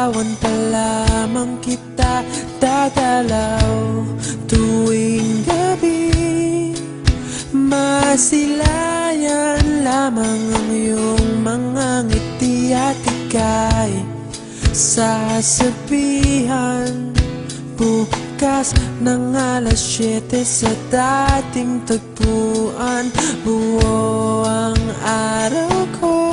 Liligawan pa lamang kita dadalaw tuwing gabi. Masilayan lamang ang iyong mga ngiti at ika'y sasabihan bukas ng alas 7 sa dating tagpuan. Buo ang araw ko,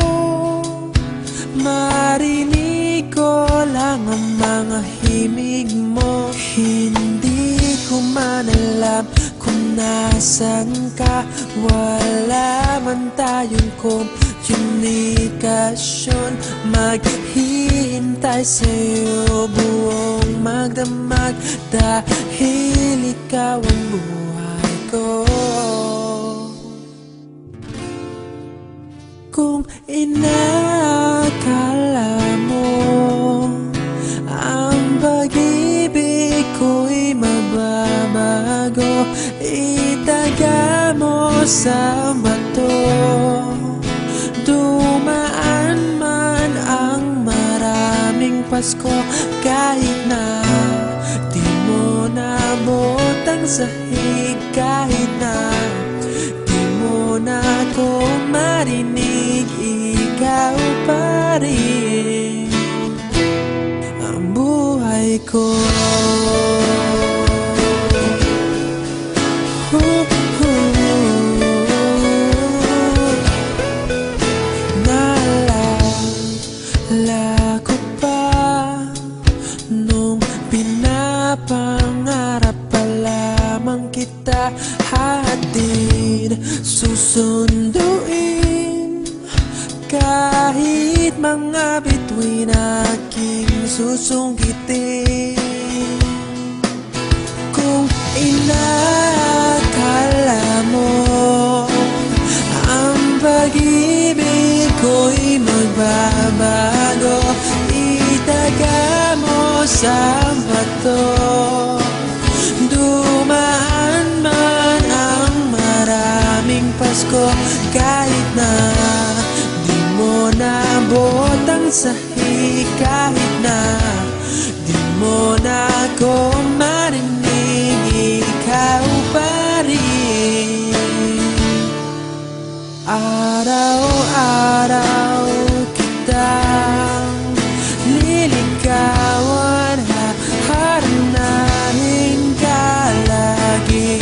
marinig ko lang ang mga himig mo. Hindi ko man alam kung nasan ka, wala man tayong komunikasyon. Maghihintay sa'yo buong magdamag dahil ikaw ang buhay ko. Kung inakala mo ang pag-ibig ko'y mababago, itaga mo sa bato. Dumaan man ang maraming Pasko, kahit na di mo naabot ang sahig, kahit na di mo na ako marinig, ikaw pa rin ang buhay ko. Naalala ko pa nung pinapangarap pa lamang kita, hatid susunduin kahit mga bituin aking susungkitin. Kung inakala mo ang pag-ibig ko'y magbabago, itaga mo sa bato. Dumaan man ang maraming Pasko, kahit na di mo naabot ang sahig, kahit na di mo na ako marinig, ikaw pa rin. Araw-araw kitang liligawan, haharanahin ka lagi.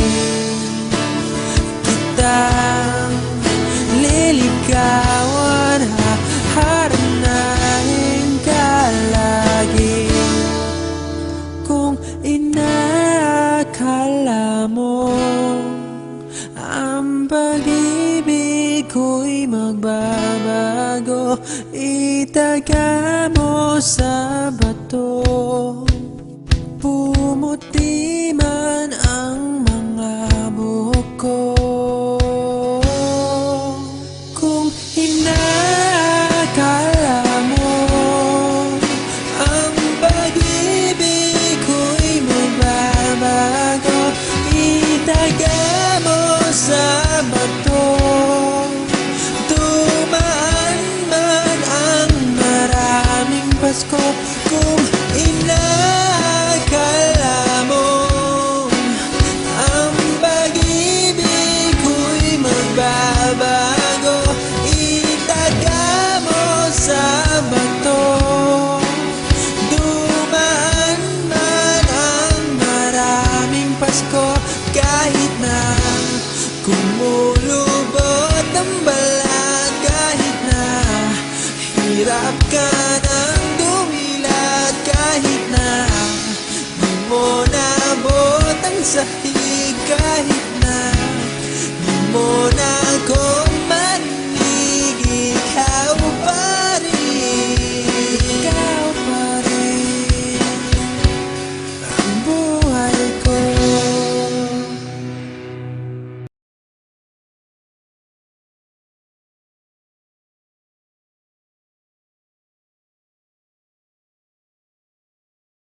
Kitang liligawan, haharanahin ka lagi. Kung inakala mo ang pag-ibig ko'y magbabago, itaga mo sa bato. Pumuti man ang mga buhok ko. Kung inakala mo ang pag-ibig ko'y magbabago, itaga mo sa bato. Dumaan man ang maraming Pasko, kung inakala mo ang pag-ibig ko'y magbabago, itaga mo sa bato. Dumaan man ang maraming Pasko, kahit na kumulubot ang balat, kahit na hirap ka ng dumilat, kahit na di mo naabot ang sahig, kahit na di mo na ako